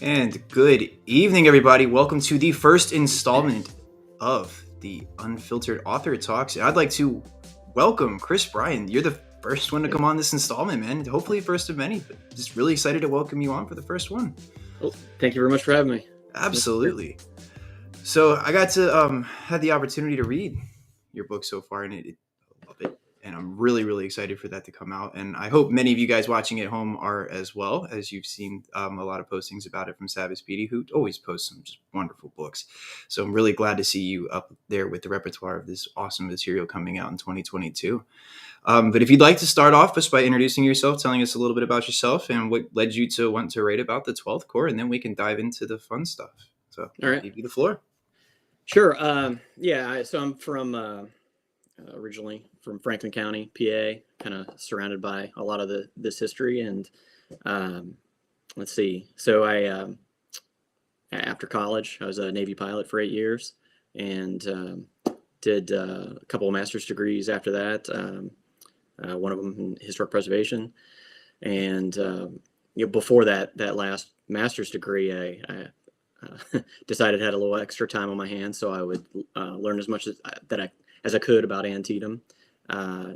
And good evening, everybody. Welcome to the first installment of the Unfiltered Author Talks. I'd like to welcome Bryan. You're the first one to come on this installment, man. Hopefully, first of many. But just really excited to welcome you on for the first one. Well, thank you very much for having me. Absolutely. So I got to had the opportunity to read your book so far, and I love it. And I'm really, really excited for that to come out. And I hope many of you guys watching at home are as well, as you've seen a lot of postings about it from Savage Speedy, who always posts some just wonderful books. So I'm really glad to see you up there with the repertoire of this awesome material coming out in 2022. But if you'd like to start off just by introducing yourself, telling us a little bit about yourself and what led you to want to write about the 12th Corps, and then we can dive into the fun stuff. So I'll give you the floor. Sure. So I'm from originally from Franklin County, PA, kind of surrounded by a lot of this history. And let's see. So after college, I was a Navy pilot for 8 years and did a couple of master's degrees after that. One of them in historic preservation. And before that last master's degree, I decided I had a little extra time on my hands, so I would learn as much as I could about Antietam. I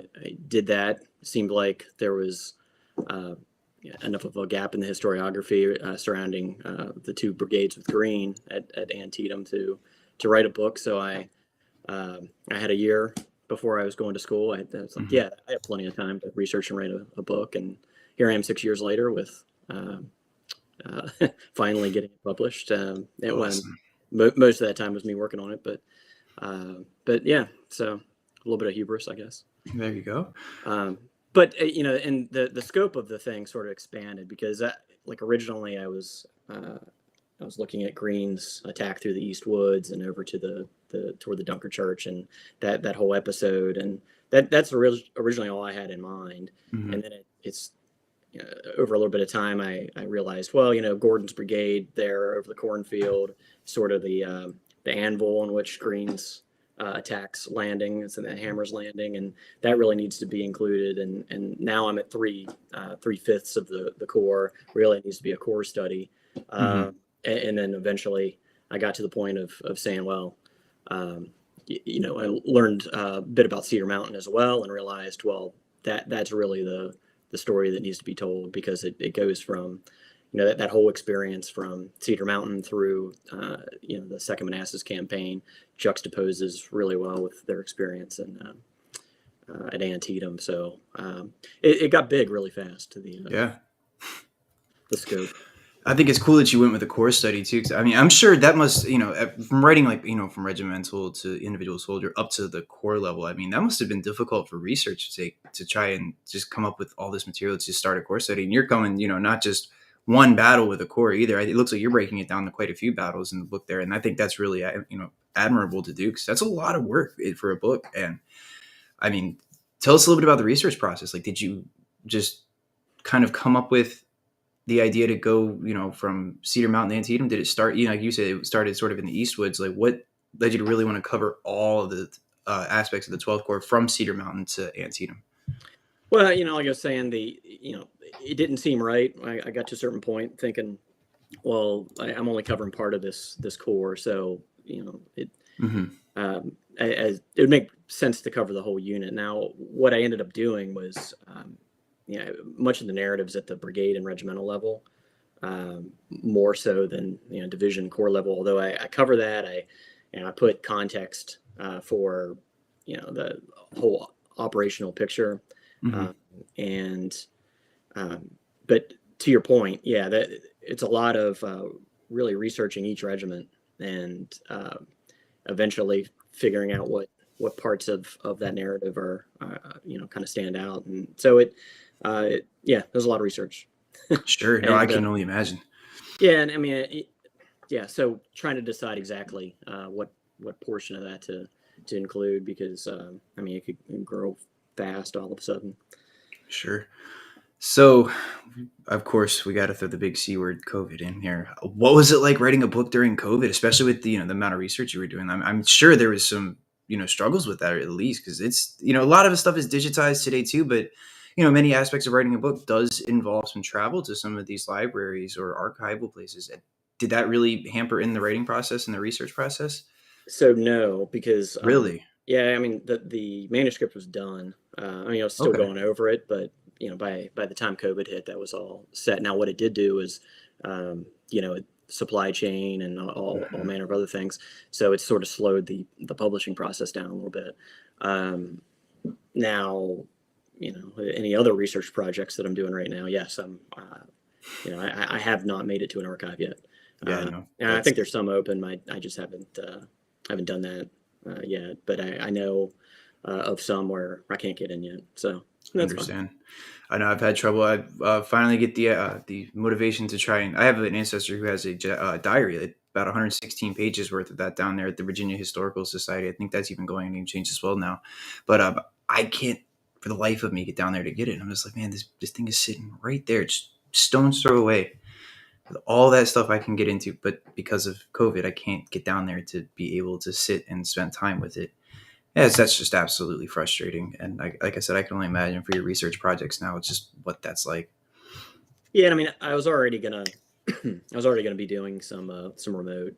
did that. It seemed like there was enough of a gap in the historiography surrounding the two brigades with green at Antietam to write a book. So I had a year before I was going to school. I was like, I have plenty of time to research and write a book. And here I am 6 years later with finally getting it published. Awesome. Most of that time was me working on it, but yeah, so a little bit of hubris, I guess. There you go. But and the scope of the thing sort of expanded because originally I was looking at Green's attack through the East Woods and over to toward the Dunker Church and that whole episode, and that's originally all I had in mind. Mm-hmm. And then it's over a little bit of time, I realized, Gordon's brigade there over the cornfield, sort of the anvil on which Green's attacks landing, it's in the Hammer's Landing, and that really needs to be included. And now I'm at 3/5 of the Corps. Really, it needs to be a Corps study. Mm-hmm. And then eventually, I got to the point of saying, I learned a bit about Cedar Mountain as well, and realized, that's really the story that needs to be told, because it goes from, that whole experience from Cedar Mountain through, the Second Manassas campaign juxtaposes really well with their experience at Antietam. So it got big really fast to the scope. I think it's cool that you went with a Corps study too. I mean, I'm sure that must, from writing from regimental to individual soldier up to the Corps level. I mean, that must have been difficult for research to try and just come up with all this material to start a Corps study. And you're coming, not just one battle with a Corps either. It looks like you're breaking it down to quite a few battles in the book there. And I think that's really, admirable to do, because that's a lot of work for a book. And I mean, tell us a little bit about the research process. Like, did you just kind of come up with the idea to go, from Cedar Mountain to Antietam? Did it start, like you said, it started sort of in the Eastwoods? Like, what led you to really want to cover all of the aspects of the 12th Corps from Cedar Mountain to Antietam? Well, like I was saying, it didn't seem right. I got to a certain point thinking, I'm only covering part of this Corps, so it would make sense to cover the whole unit. Now, what I ended up doing was, much of the narratives at the brigade and regimental level, more so than division Corps level. Although I cover that, I put context for the whole operational picture. Mm-hmm. But to your point, that it's a lot of really researching each regiment and eventually figuring out what parts of that narrative are kind of stand out. And so there's a lot of research. Sure. No, I can only imagine. Yeah. And I mean, so trying to decide exactly what portion of that to include, because it could grow fast all of a sudden. Sure. So, of course, we got to throw the big C word, COVID, in here. What was it like writing a book during COVID, especially with the amount of research you were doing? I'm sure there was some struggles with that, at least, because it's a lot of the stuff is digitized today too. But many aspects of writing a book does involve some travel to some of these libraries or archival places. Did that really hamper in the writing process and the research process? So no, because Really? yeah, I mean the manuscript was done. I mean, I was still Okay. going over it, but by the time COVID hit, that was all set. Now, what it did do is, supply chain and all Mhm. manner of other things. So it sort of slowed the publishing process down a little bit. Um, Now, any other research projects that I'm doing right now, yes, I have not made it to an archive yet. Yeah, no, And I that's think there's some open. I just haven't done that yet. But I know of some where I can't get in yet, so that's fine. understand. I know I've had trouble. I finally get the motivation to try, and I have an ancestor who has a diary, about 116 pages worth of that down there at the Virginia Historical Society. I think that's even going to name change as well now, but I can't for the life of me get down there to get it. I'm just like, man, this thing is sitting right there, just stone's throw away. With all that stuff I can get into, but because of COVID, I can't get down there to be able to sit and spend time with it. Yes, that's just absolutely frustrating. And like I said, I can only imagine for your research projects now, it's just what that's like. Yeah, and I mean, I was already gonna I was already gonna be doing some remote,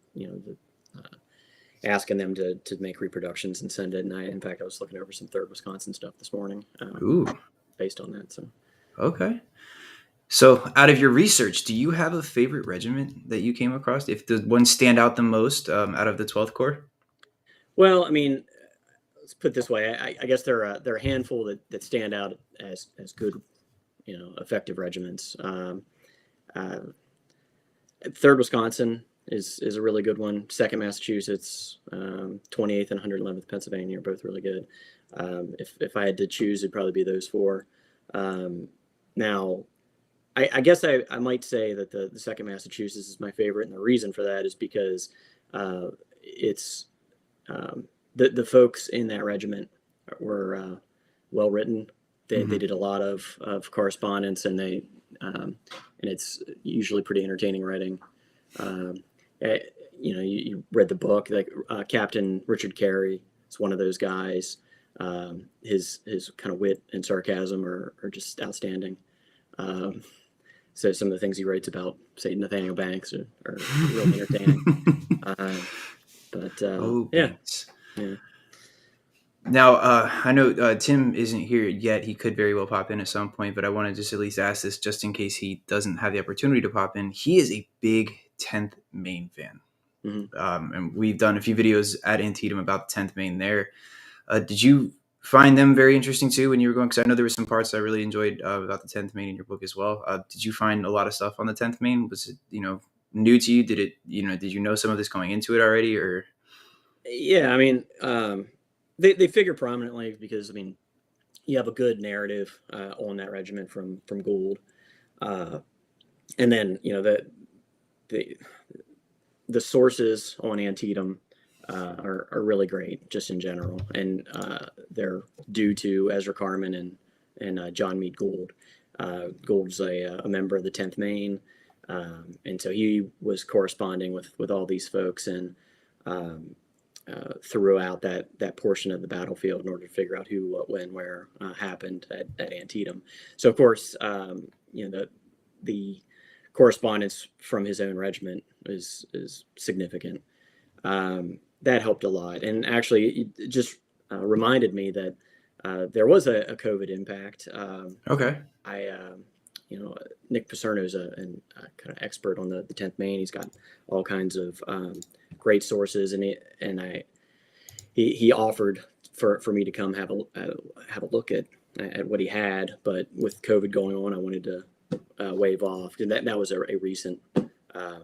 asking them to make reproductions and send it. And in fact, I was looking over some Third Wisconsin stuff this morning, Ooh, based on that. So. okay. So, out of your research, do you have a favorite regiment that you came across? If the one stand out the most out of the 12th Corps? Well, I mean, let's put it this way. I guess there are a handful that stand out as good, effective regiments. Uh, Third Wisconsin is a really good one. Second Massachusetts, 28th and 111th Pennsylvania are both really good. If I had to choose, it'd probably be those four. Now, I guess I might say that the Second Massachusetts is my favorite, and the reason for that is because it's the folks in that regiment were well written. They Hmm. did a lot of correspondence, and it's usually pretty entertaining writing. Um, eh, you read the book, like Captain Richard Carey is one of those guys. His kind of wit and sarcasm are just outstanding. Um, so some of the things he writes about, say, Nathaniel Banks, are really entertaining. Um, but Oh, yeah, Banks. yeah. Now, I know Tim isn't here yet. He could very well pop in at some point, but I want to just at least ask this just in case he doesn't have the opportunity to pop in. He is a big 10th Maine fan. Hmm. And we've done a few videos at Antietam about the 10th Maine there. Did you find them very interesting too when you were going? Because I know there were some parts I really enjoyed about the 10th Maine in your book as well. Did you find a lot of stuff on the 10th Maine? Was it, new to you? Did you know some of this going into it already or? Yeah, I mean, they figure prominently because I mean, you have a good narrative on that regiment from Gould, uh, and then the the sources on Antietam are really great just in general, and they're due to Ezra Carman and John Meade Gould. Gould's a member of the 10th Maine, and so he was corresponding with all these folks and um, throughout that portion of the battlefield in order to figure out who, what, when, where happened at Antietam. So of course, the correspondence from his own regiment is significant. That helped a lot, and actually, it just reminded me that there was a COVID impact. Okay. I, Nick Pacerno is a kind of expert on the 10th Maine. He's got all kinds of great sources, he offered for me to come have a look at what he had, but with COVID going on, I wanted to wave off, and that was a recent um,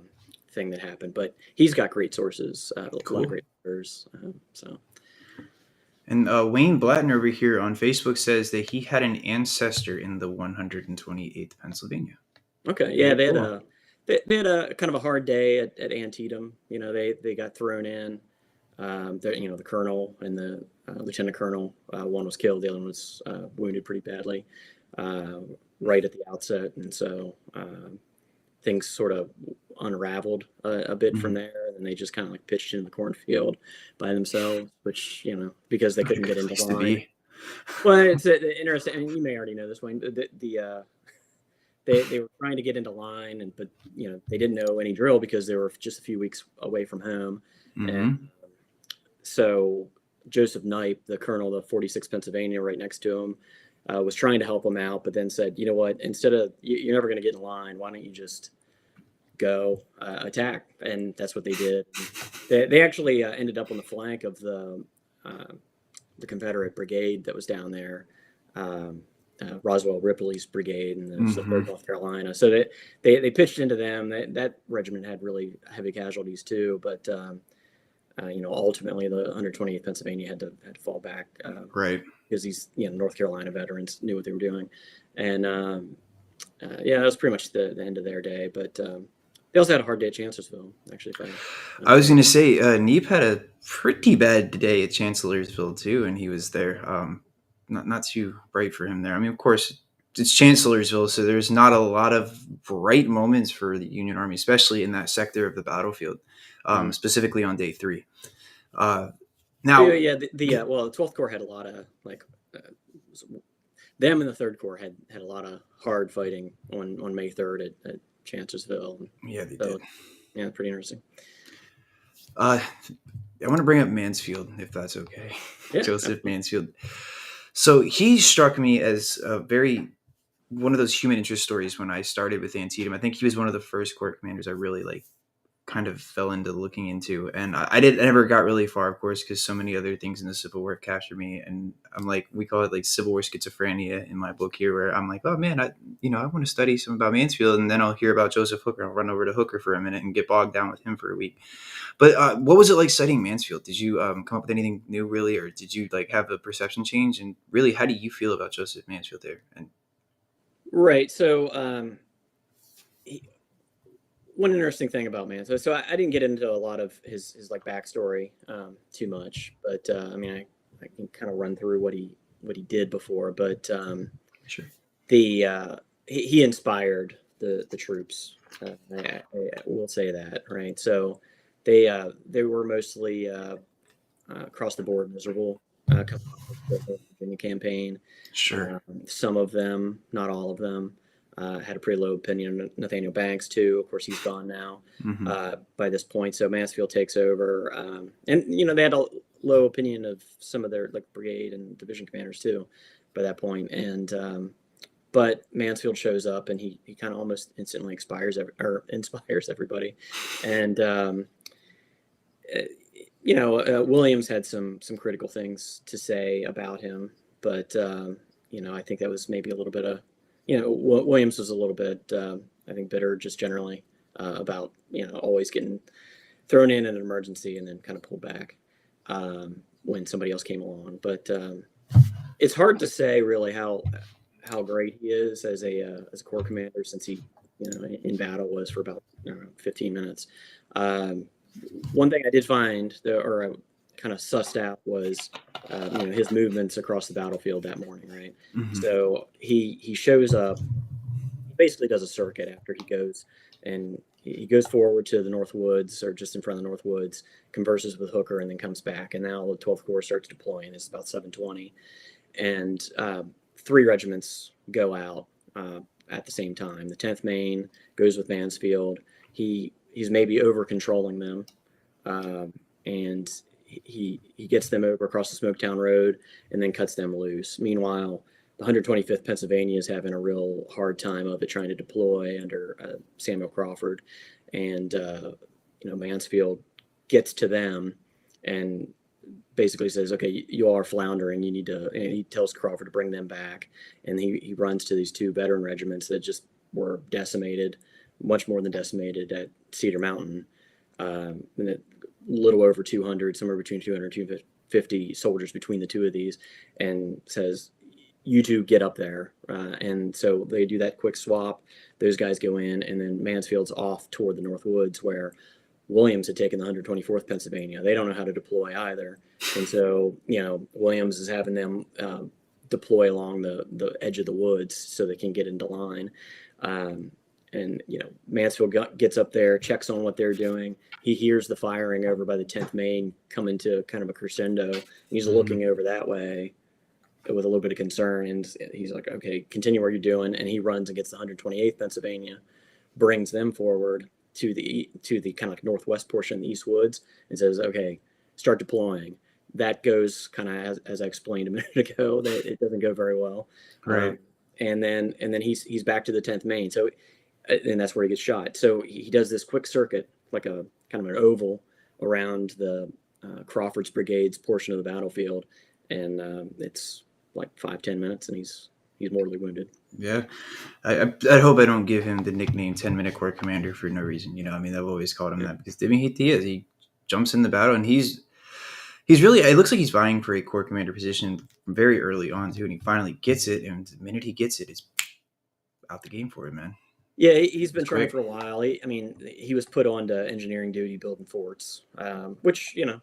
thing that happened. But he's got great sources, a lot of Cool. great authors. So And Wayne Blatten over here on Facebook says that he had an ancestor in the 128th Pennsylvania. okay, yeah, Very cool. they had a kind of a hard day at Antietam. They got thrown in. The colonel and the lieutenant colonel, one was killed, the other one was wounded pretty badly uh, right at the outset, and so things sort of unraveled a bit from Mhm. there, and they just kind of like pitched in the cornfield by themselves, which because they Not a couldn't good get into place to line. be. Well, it's interesting, and you may already know this, Wayne. They were trying to get into line, but they didn't know any drill because they were just a few weeks away from home, and Mm-hmm. so Joseph Knipe, the colonel of the 46th Pennsylvania, right next to him, was trying to help him out, but then said, "You know what? Instead of you're never going to get in line. Why don't you just go attack?" And that's what they did. They actually ended up on the flank of the Confederate brigade that was down there, um, Roswell Ripley's brigade, and the Mm-hmm. 3rd North Carolina. So they pitched into them. That regiment had really heavy casualties too, but ultimately the 128th Pennsylvania had to fall back Right. because these North Carolina veterans knew what they were doing, and yeah, that was pretty much the end of their day. But they also had a hard day at Chancellorsville, actually. I was going to say, Neep had a pretty bad day at Chancellorsville too, and he was there. Not too bright for him there. I mean, of course, it's Chancellorsville, so there's not a lot of bright moments for the Union Army, especially in that sector of the battlefield, Mhm. specifically on day 3. Yeah, Now, yeah. The 12th Corps had a lot of uh, them, and the 3rd Corps had a lot of hard fighting on May 3rd at Chancellorsville. yeah, they did. So yeah, pretty interesting. I want to bring up Mansfield, if that's okay. Yeah, Joseph absolutely. Mansfield. So he struck me as a very one of those human interest stories when I started with Antietam. I think he was one of the first corps commanders I really kind of fell into looking into, and I never got really far, of course, because so many other things in the Civil War captured me. And I'm like, we call it like Civil War schizophrenia in my book here, where I'm like, oh man, I want to study some about Mansfield, and then I'll hear about Joseph Hooker. I'll run over to Hooker for a minute and get bogged down with him for a week. But what was it like studying Mansfield? Did you come up with anything new, really, or did you have a perception change? And really, how do you feel about Joseph Mansfield there? And Right. So he, one interesting thing about Manzo. So I didn't get into a lot of his backstory too much, but I mean I can kind of run through what he did before. But sure, the he inspired the troops. I will say that, right? So they were mostly across the board miserable coming off of the Virginia campaign. sure, Some of them, not all of them, had a pretty low opinion of Nathaniel Banks too. Of course, he's gone now hmm by this point. So Mansfield takes over, and they had a low opinion of some of their brigade and division commanders too by that point. And but Mansfield shows up, and he kind of almost instantly inspires everybody. And Williams had some critical things to say about him, but I think that was maybe a little bit of, Williams was a little bit, I think, bitter just generally about always getting thrown in an emergency and then kind of pulled back when somebody else came along. But it's hard to say really how great he is as a corps commander, since he in battle was for about 15 minutes. Um, One thing I did find, or I kind of sussed out, was his movements across the battlefield that morning, right? hmm So he shows up. He basically does a circuit after he goes, and he goes forward to the North Woods, or just in front of the North Woods, converses with Hooker, and then comes back. And now the 12th Corps starts deploying. It's about 7:20, and 3 regiments go out at the same time. The 10th Maine goes with Mansfield. He's maybe over controlling them, and he gets them over across the Smoketown Road and then cuts them loose. Meanwhile, the 125th Pennsylvania is having a real hard time of it, trying to deploy under Samuel Crawford, and Mansfield gets to them and basically says, "Okay, you all are floundering. You need to." And he tells Crawford to bring them back, and he runs to these 2 veteran regiments that just were decimated, much more than decimated, at Cedar Mountain, and a little over 200, somewhere between 200 and 250 soldiers between the 2 of these, and says, "You 2 get up there." And so they do that quick swap. Those guys go in, and then Mansfield's off toward the North Woods, where Williams had taken the 124th Pennsylvania. They don't know how to deploy either. And so, Williams is having them deploy along the edge of the woods so they can get into line. And Mansfield gets up there, checks on what they're doing. He hears the firing over by the 10th Maine coming to kind of a crescendo. And he's hmm looking over that way, with a little bit of concern, and he's like, okay, continue what you're doing. And he runs and gets the 128th Pennsylvania, brings them forward to the kind of like northwest portion of the East Woods, and says, okay, start deploying. That goes kind of as I explained a minute ago, that it doesn't go very well. Right. And then he's back to the 10th Maine. So, and that's where he gets shot. So he does this quick circuit, like a kind of an oval around the Crawford's Brigade's portion of the battlefield, and it's like 5-10 minutes, and he's mortally wounded. Yeah, I hope I don't give him the nickname 10-minute Corps Commander for no reason. You know, I mean, I've always called him that because I mean he jumps in the battle, and he's really, it looks like he's vying for a Corps Commander position very early on too, and he finally gets it, and the minute he gets it, it's out the game for him, man. Yeah, he's been trying for a while. He was put on to engineering duty building forts, which, you know,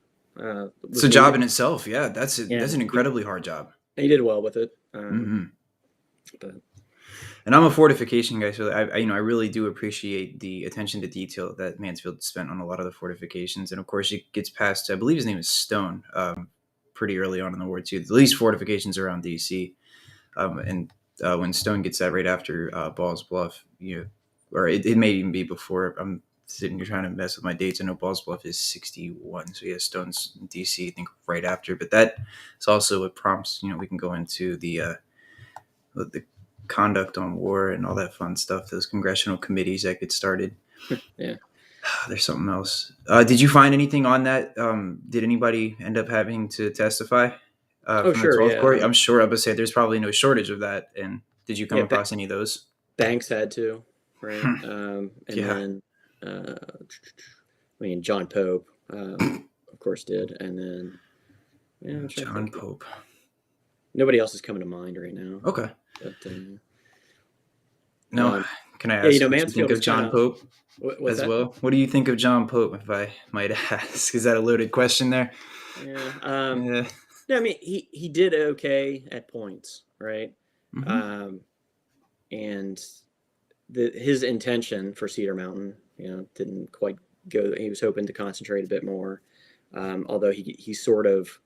it's a job in itself. Yeah, that's an incredibly hard job. He did well with it. But. And I'm a fortification guy, so I really do appreciate the attention to detail that Mansfield spent on a lot of the fortifications. And of course, it gets past, I believe his name is Stone, pretty early on in the war too. At least fortifications around DC, and when Stone gets that right after Ball's Bluff, or it may even be before. I'm sitting here trying to mess with my dates. I know Ball's Bluff is 61, so yeah, Stone's in DC, I think right after. But that is also what prompts. We can go into the conduct on war and all that fun stuff. Those congressional committees that get started. Yeah. There's something else. Did you find anything on that? Did anybody end up having to testify? From sure. The 12th Yeah. Corps? I'm sure. I would say there's probably no shortage of that. And did you come across any of those? Banks had to, right? And then, John Pope, of course, did. And then, John Pope. Nobody else is coming to mind right now. Okay. But, no, can I ask? Mansfield, what you think of John Pope as well? What do you think of John Pope, if I might ask? Is that a loaded question there? Yeah. Yeah. I mean, he did okay at points, right? Mm-hmm. And his intention for Cedar Mountain, didn't quite go. He was hoping to concentrate a bit more, although he sort of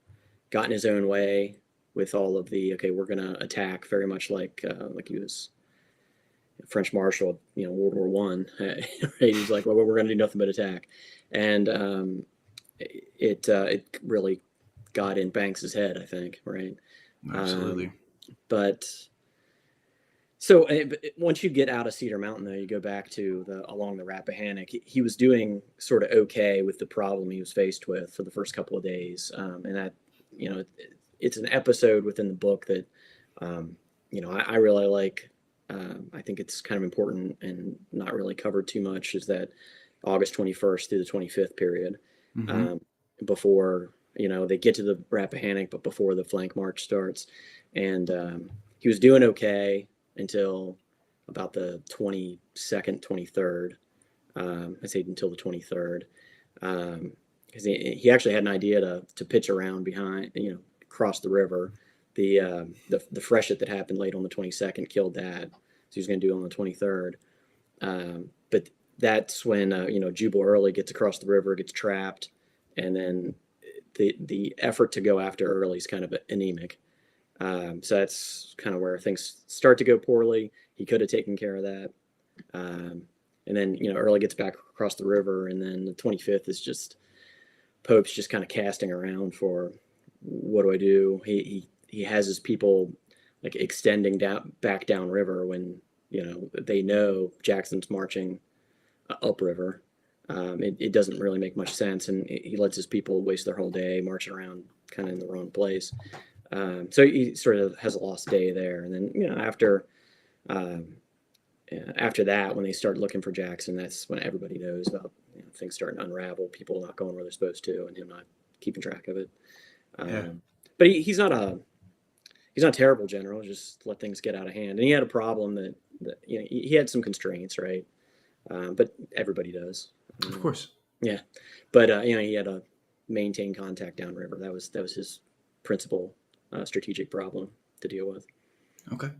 got in his own way with all of the, okay, we're going to attack, very much like he was French Marshal, World War One. Right? He's like, well, we're going to do nothing but attack, and it really got in Banks's head, I think, right? Absolutely. But so once you get out of Cedar Mountain, though, you go back to along the Rappahannock. He was doing sort of okay with the problem he was faced with for the first couple of days, and that it's an episode within the book that I really like. I think it's kind of important and not really covered too much, is that August 21st through the 25th period, before they get to the Rappahannock, but before the flank march starts. And he was doing okay until about the 22nd, 23rd. I say until the 23rd, because he actually had an idea to pitch around behind, across the river. The freshet that happened late on the 22nd killed that, so he was going to do it on the 23rd. But that's when Jubal Early gets across the river, gets trapped, and then the effort to go after Early is kind of anemic. So that's kind of where things start to go poorly. He could have taken care of that. And then, Early gets back across the river, and then the 25th is just Pope's just kind of casting around for, what do I do? He has his people like extending back down river when, they know Jackson's marching upriver. It doesn't really make much sense, and he lets his people waste their whole day marching around kind of in the wrong place. So he sort of has a lost day there. And then, after that, when they start looking for Jackson, that's when everybody knows about things starting to unravel, people not going where they're supposed to, and him not keeping track of it. But he's not a terrible general. Just let things get out of hand. And he had a problem that he had some constraints, right? But everybody does. Of course. Yeah. But he had to maintain contact downriver. That was his principal strategic problem to deal with. Okay.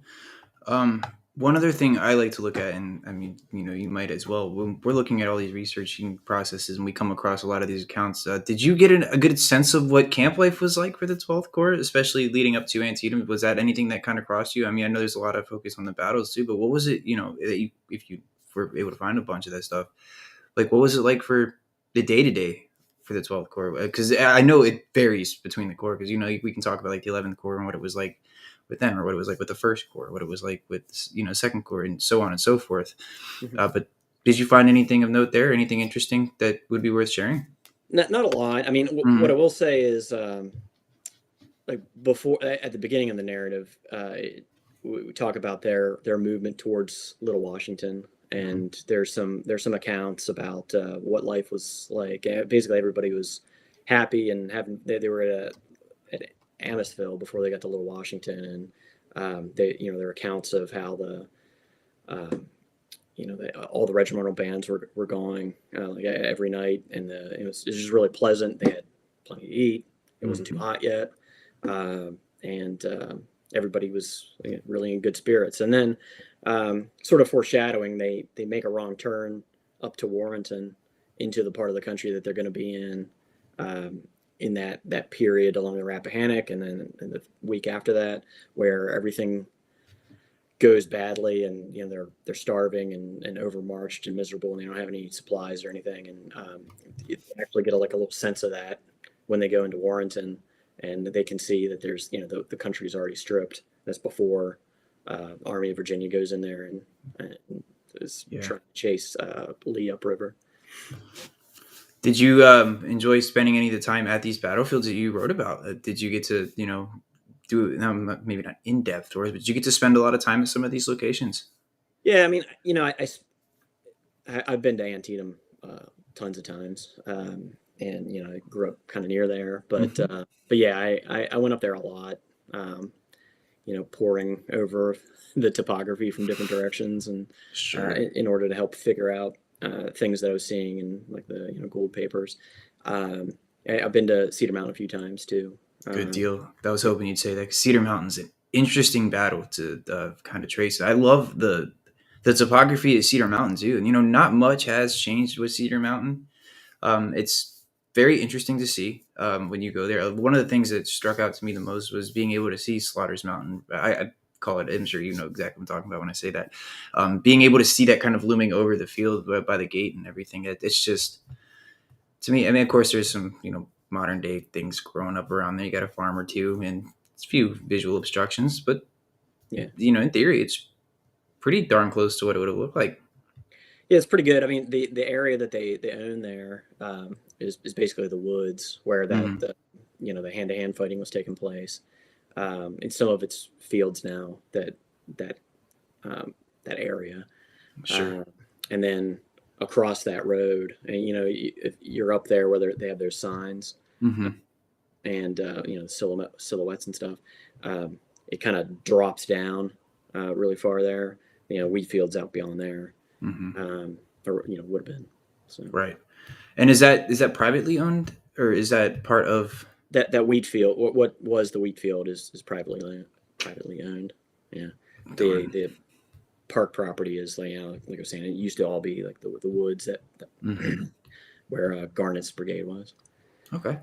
One other thing I like to look at, and I mean, you might as well, when we're looking at all these researching processes and we come across a lot of these accounts, did you get a good sense of what camp life was like for the 12th Corps, especially leading up to Antietam? Was that anything that kind of crossed you? I mean, I know there's a lot of focus on the battles too, but what was it, that you, if you were able to find a bunch of that stuff, like what was it like for the day to day for the 12th Corps? Because I know it varies between the Corps, because, we can talk about like the 11th Corps and what it was like with them, or what it was like with the first Corps, what it was like with second Corps, and so on and so forth. Mhm. But did you find anything of note there? Anything interesting that would be worth sharing? Not a lot. I mean, what I Mm-hmm. will say is, like before, at the beginning of the narrative, we talk about their movement towards Little Washington, Mm-hmm. and there's some accounts about what life was like. Basically, everybody was happy and having they were at Amosville before they got to Little Washington, and there are accounts of how um, all the regimental bands were going like every night, and it was just really pleasant. They had plenty to eat. It wasn't too Mm-hmm. hot yet, and everybody was really in good spirits. And then, sort of foreshadowing, they make a wrong turn up to Warrenton into the part of the country that they're going to be um, in that period along the Rappahannock, and then in the week after that, where everything goes badly, and they're starving and overmarched and miserable, and they don't have any supplies or anything. And you actually get like a little sense of that when they go into Warrenton, and they can see that there's the country is already stripped. That's before Army of Virginia goes in there and is Yeah. trying to chase Lee upriver. Did you enjoy spending any of the time at these battlefields that you wrote about? Did you get to, do maybe not in depth tours, but did you get to spend a lot of time at some of these locations? Yeah, I mean, I've been to Antietam tons of times, and I grew up kind of near there. But Mm-hmm. but yeah, I went up there a lot, um, poring over the topography from different directions, and Sure. in order to help figure out things that I was seeing in like the Gould papers. Um, I've been to Cedar Mountain a few times too. Good Um, deal. I was hoping you'd say that. Cedar Mountain's an interesting battle to kind of trace. I love the topography of Cedar Mountain too, and not much has changed with Cedar Mountain. It's very interesting to see when you go there. One of the things that struck out to me the most was being able to see Slaughter's Mountain. I call it. I'm sure you know exactly what I'm talking about when I say that. Being able to see that kind of looming over the field by the gate and everything. It's just, to me. I mean, of course, there's some modern day things growing up around there. You got a farm or two and a few visual obstructions, but yeah, in theory, it's pretty darn close to what it would have looked like. yeah, it's pretty good. I mean, the area that they own there is basically the woods where Mm-hmm. the hand to hand fighting was taking place. In some of its fields now, that um, that area, Sure. uh, and then across that road, and if you're up there where they have their signs, Mm-hmm. and silhouettes and stuff, it kind of drops down really far there. Wheat fields out beyond there, Mm-hmm. or would have been. So Right. And is that privately owned, or is that part of? that wheat field, what was the wheat field, is privately owned. Yeah, Darn. the park property is like I was saying, it used to all be like the woods that Mm-hmm. where Garnett's brigade was. Okay.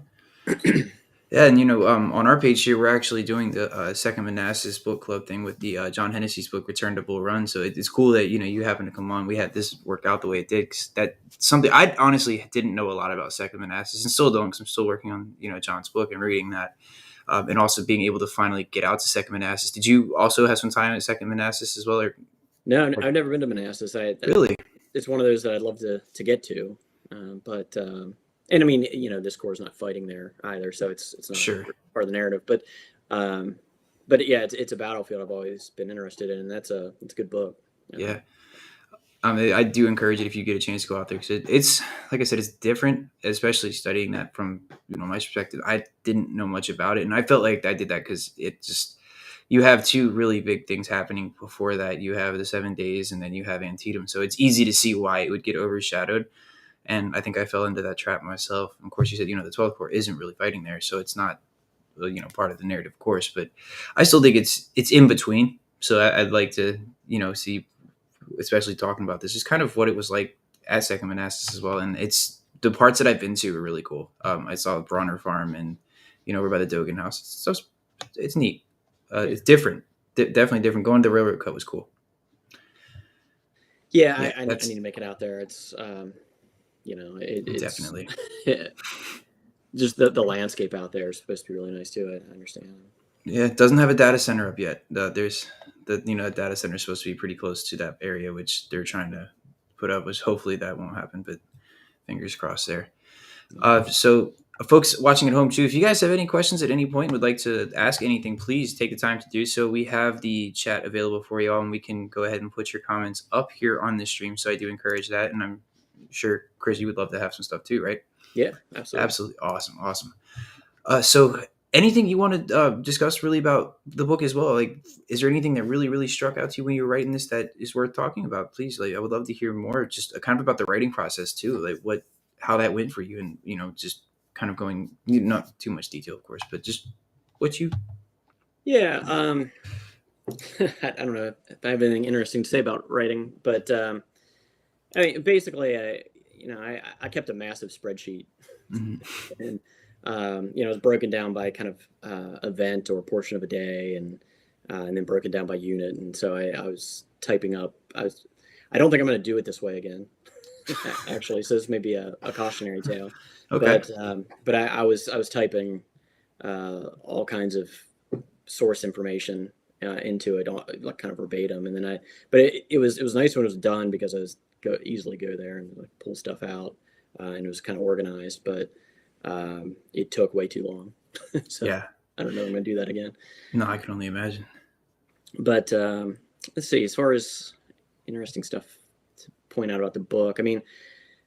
Yeah, and on our page here, we're actually doing the Second Manassas book club thing with the John Hennessy's book "Return to Bull Run." So it's cool that you happen to come on. We had this work out the way it did. 'Cause that's something I honestly didn't know a lot about Second Manassas, and still don't, because I'm still working on John's book and reading that, and also being able to finally get out to Second Manassas. Did you also have some time at Second Manassas as well, or No, I've never been to Manassas. really? It's one of those that I'd love to get to, but and I mean, this corps is not fighting there either, so it's not Sure. part of the narrative. Um, but yeah, it's a battlefield I've always been interested in, and it's a good book. Yeah. I do encourage it if you get a chance to go out there, because it's like I said, it's different, especially studying that from my perspective. I didn't know much about it, and I felt like I did that because it just, you have two really big things happening before that. You have the 7 days, and then you have Antietam, so it's easy to see why it would get overshadowed. And I think I fell into that trap myself. Of course, you said the 12th Corps isn't really fighting there, so it's not part of the narrative, of course, but I still think it's in between. So I'd like to, see, especially talking about this, just kind of what it was like at Second Manassas as well. And it's the parts that I've been to are really cool. I saw Bronner Farm and, over by the Dogan House. It's neat. It's different. Definitely different. Going to the railroad cut was cool. Yeah, Yeah, I that's need to make it out there. It's it's definitely. just the landscape out there is supposed to be really nice too. I understand. Yeah, it doesn't have a data center up yet. There's a data center is supposed to be pretty close to that area, which they're trying to put up, which hopefully that won't happen, but fingers crossed there. So folks watching at home too, if you guys have any questions at any point and would like to ask anything, please take the time to do so. We have the chat available for you all, and we can go ahead and put your comments up here on the stream. So I do encourage that. And I'm sure, Chris, you would love to have some stuff too, right? Yeah, absolutely. Absolutely. Awesome. So anything you want to discuss really about the book as well? Like, is there anything that really, really struck out to you when you were writing this that is worth talking about? Please, I would love to hear more, just kind of about the writing process too. Like how that went for you, and just kind of going, not too much detail, of course, but just what you. Yeah. I don't know if I have anything interesting to say about writing, but I mean, basically, I kept a massive spreadsheet, and it was broken down by kind of event or portion of a day, and then broken down by unit. And so I was typing up. I don't think I'm going to do it this way again, actually. So this may be a cautionary tale. Okay. But I was typing all kinds of source information into it, like kind of verbatim, and then but it was nice when it was done, because I was easily go there and like pull stuff out, and it was kind of organized, but it took way too long. So Yeah. I don't know if I'm gonna do that again. No, I can only imagine. But let's see, as far as interesting stuff to point out about the book, I mean,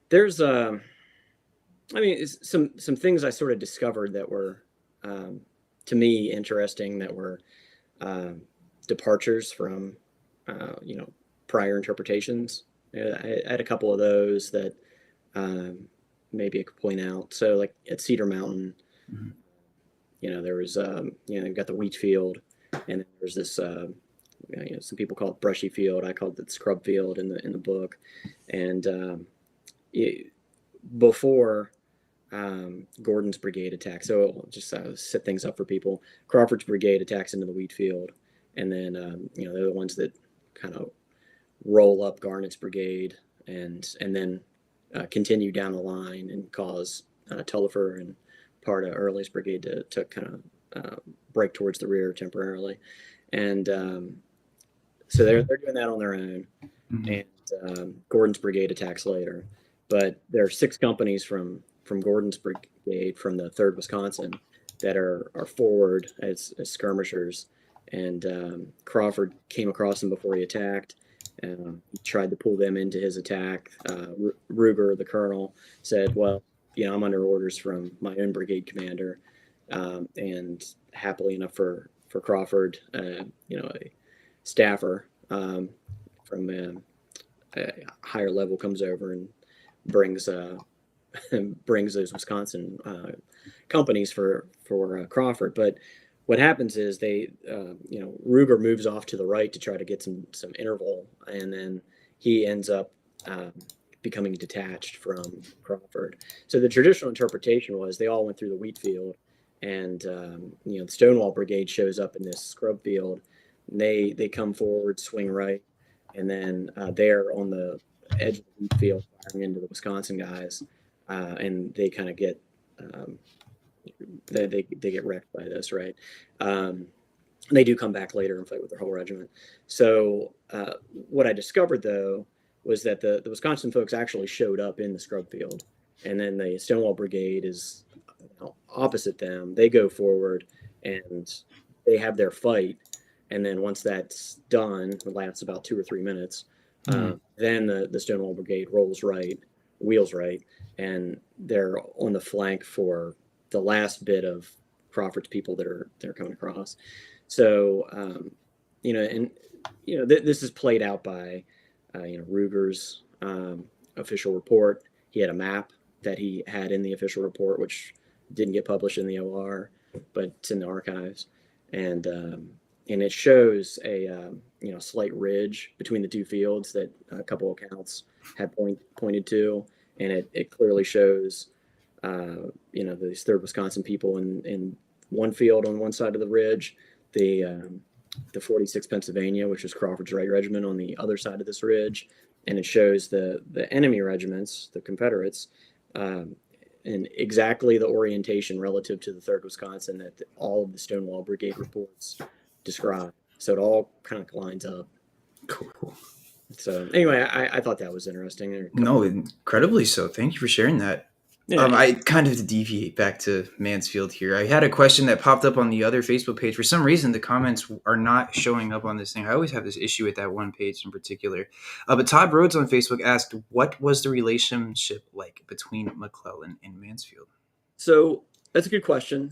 there's some things I sort of discovered that were to me interesting, that were departures from prior interpretations. I had a couple of those that maybe I could point out. So like at Cedar Mountain, there was you've got the wheat field, and there's this some people call it brushy field. I called it scrub field in the book. And before Gordon's brigade attack, so just set things up for people. Crawford's brigade attacks into the wheat field, and then they're the ones that kind of roll up Garnett's brigade, and then continue down the line and cause Tullifer and part of Early's brigade to kind of break towards the rear temporarily. And so they're doing that on their own. And Gordon's brigade attacks later. But there are 6 companies from Gordon's brigade from the 3rd Wisconsin that are forward as skirmishers. And Crawford came across them before he attacked. He tried to pull them into his attack. Ruger, the colonel, said, well, I'm under orders from my own brigade commander. And happily enough for Crawford, a staffer from a higher level comes over and brings those Wisconsin companies for Crawford. But what happens is Ruger moves off to the right to try to get some interval, and then he ends up becoming detached from Crawford. So the traditional interpretation was they all went through the wheat field, and the Stonewall Brigade shows up in this scrub field. And they come forward, swing right, and then they're on the edge of the wheat field firing into the Wisconsin guys, and they kind of get they get wrecked by this, right? They do come back later and fight with their whole regiment. So what I discovered, though, was that the Wisconsin folks actually showed up in the scrub field, and then the Stonewall Brigade is opposite them. They go forward and they have their fight, and then once that's done, it lasts about 2 or 3 minutes. Then the Stonewall Brigade rolls right, wheels right, and they're on the flank for the last bit of Crawford's people that are coming across. So this is played out by Ruger's official report. He had a map that he had in the official report, which didn't get published in the OR, but it's in the archives, and it shows a slight ridge between the two fields that a couple accounts had pointed to, and it clearly shows these third Wisconsin people in one field on one side of the ridge, the 46th Pennsylvania, which is Crawford's right regiment, on the other side of this ridge, and it shows the enemy regiments, the Confederates, and exactly the orientation relative to the 3rd Wisconsin that all of the Stonewall Brigade reports describe. So it all kind of lines up. Cool. So anyway, I thought that was interesting. No, incredibly so. Thank you for sharing that. Yeah. I kind of have to deviate back to Mansfield here. I had a question that popped up on the other Facebook page. For some reason, the comments are not showing up on this thing. I always have this issue with that one page in particular. But Todd Rhodes on Facebook asked, what was the relationship like between McClellan and Mansfield? So that's a good question.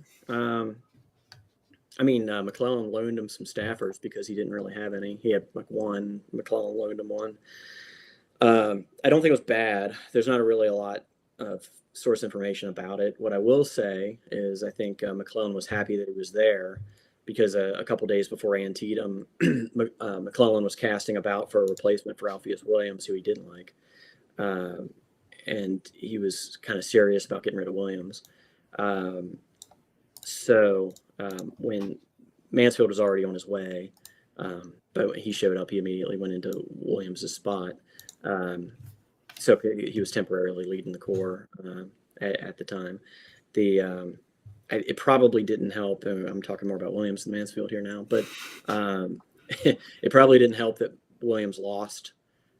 McClellan loaned him some staffers because he didn't really have any. He had like one. McClellan loaned him one. I don't think it was bad. There's not really a lot of source information about it. What I will say is I think McClellan was happy that he was there because a couple days before Antietam, McClellan was casting about for a replacement for Alpheus Williams, who he didn't like. And he was kind of serious about getting rid of Williams. When Mansfield was already on his way, but when he showed up, he immediately went into Williams's spot. So he was temporarily leading the Corps at the time. It probably didn't help. I'm talking more about Williams than Mansfield here now, but it probably didn't help that Williams lost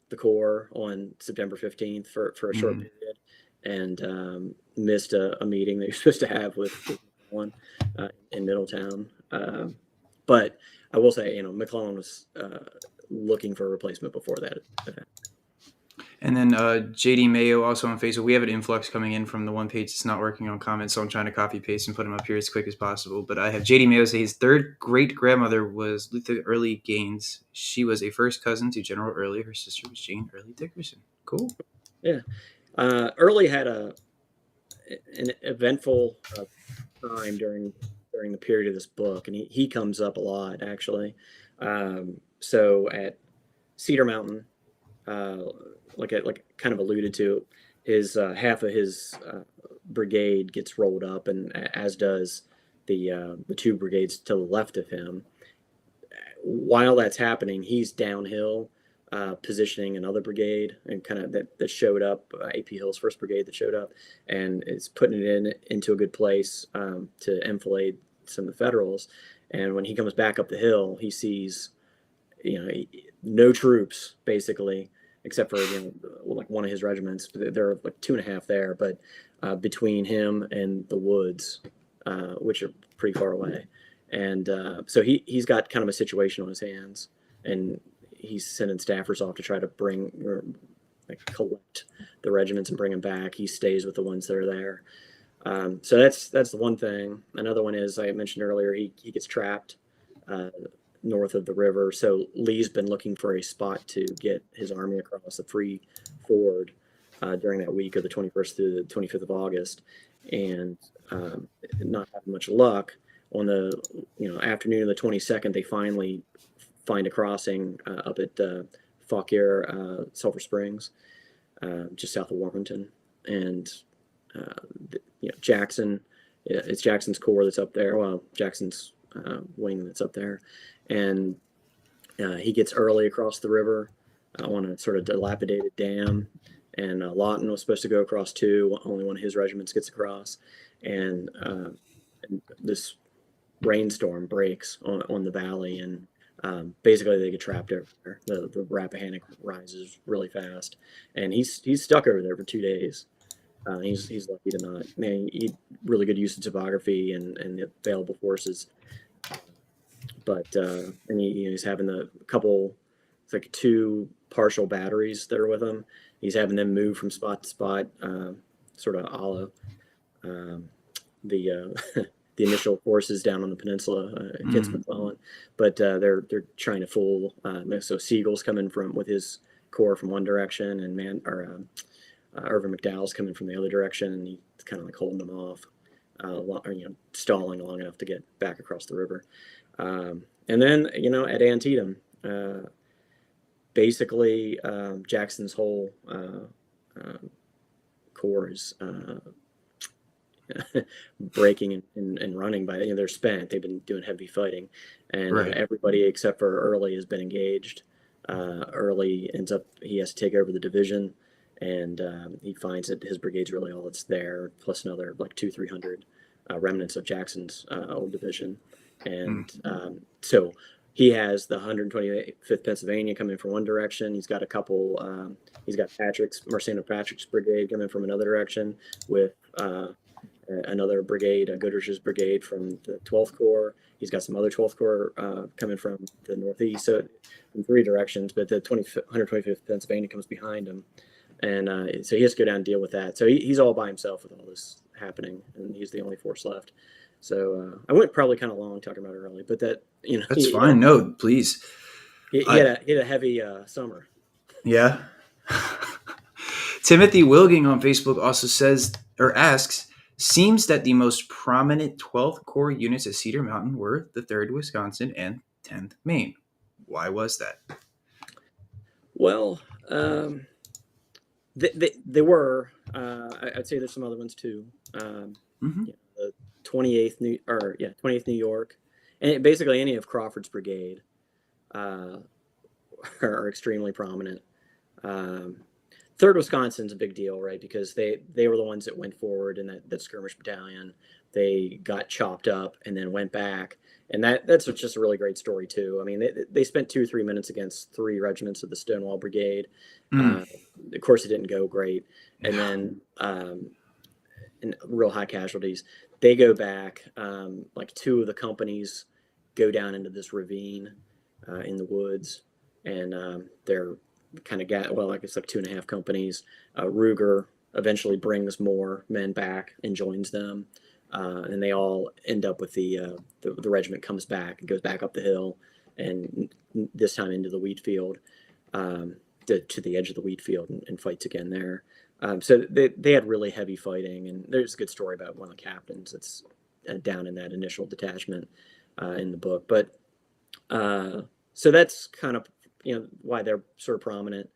the Corps on September 15th for a short period and missed a meeting that he was supposed to have with one in Middletown. But I will say, McClellan was looking for a replacement before that event. And then JD Mayo also on Facebook. We have an influx coming in from the one page that's not working on comments, so I'm trying to copy paste and put them up here as quick as possible. But I have JD Mayo say his third great grandmother was Luther Early Gaines. She was a first cousin to General Early. Her sister was Jane Early Dickerson. Cool. Yeah. Early had an eventful time during the period of this book, and he comes up a lot actually. So at Cedar Mountain, like kind of alluded to, is half of his brigade gets rolled up, and as does the two brigades to the left of him. While that's happening, he's downhill, positioning another brigade, and kind of that showed up, AP Hill's 1st Brigade that showed up, and is putting it into a good place to enfilade some of the Federals. And when he comes back up the hill, he sees, no troops basically, except for like one of his regiments. There are like 2.5 there, but between him and the woods, which are pretty far away, and so he's got kind of a situation on his hands, and he's sending staffers off to try to collect the regiments and bring them back. He stays with the ones that are there. So that's the one thing. Another one is, I mentioned earlier, he gets trapped north of the river. So Lee's been looking for a spot to get his army across a free ford during that week of the 21st through the 25th of August, and not having much luck. On the afternoon of the 22nd, they finally find a crossing up at Fauquier, Sulphur Springs, just south of Warrenton, and Jackson. It's Jackson's Corps that's up there. Well, Jackson's wing that's up there, and he gets early across the river on a sort of dilapidated dam, and Lawton was supposed to go across too. Only one of his regiments gets across, and this rainstorm breaks on the valley, and basically they get trapped over there. The Rappahannock rises really fast, and he's stuck over there for 2 days. He's lucky to not. He really good use of topography and the available forces, but and he's having a couple, it's like 2 partial batteries that are with him. He's having them move from spot to spot, sort of a la the initial forces down on the peninsula against McClellan, but they're trying to fool. So Siegel's coming with his corps from one direction, and Irvin McDowell's coming from the other direction, and he's kind of like holding them off, stalling long enough to get back across the river. And then at Antietam, uh, basically Jackson's whole corps is breaking and running by, they're spent. They've been doing heavy fighting, and Right. everybody except for Early has been engaged. Early ends up, he has to take over the division, and he finds that his brigade's really all that's there, plus another like 300 remnants of Jackson's old division. Mm. And so he has the 125th Pennsylvania coming from one direction. He's got a couple. He's got Marciano Patrick's brigade coming from another direction with another brigade, Goodrich's brigade from the 12th Corps. He's got some other 12th Corps coming from the northeast, so in three directions. But the 125th Pennsylvania comes behind him, and so he has to go down and deal with that. So he's all by himself with all this happening, and he's the only force left. So I went probably kind of long talking about it early, but that, That's fine. No, please. he had a heavy summer. Yeah. Timothy Wilging on Facebook also says or asks, seems that the most prominent 12th Corps units at Cedar Mountain were the 3rd Wisconsin and 10th Maine. Why was that? Well, they were. I'd say there's some other ones too. Mm-hmm. The 28th New York, and basically any of Crawford's brigade are extremely prominent. 3rd Wisconsin's a big deal, right? Because they were the ones that went forward in that skirmish battalion. They got chopped up and then went back, and that's just a really great story too. I mean, they spent 2 or 3 minutes against 3 regiments of the Stonewall Brigade. Mm. Of course, it didn't go great, and then and real high casualties. They go back, like 2 of the companies go down into this ravine in the woods, and they're kind of like it's like 2.5 companies. Ruger eventually brings more men back and joins them, and they all end up with the regiment comes back and goes back up the hill, and this time into the wheat field, to the edge of the wheat field, and fights again there. So they had really heavy fighting, and there's a good story about one of the captains that's down in that initial detachment in the book. But so that's kind of why they're sort of prominent.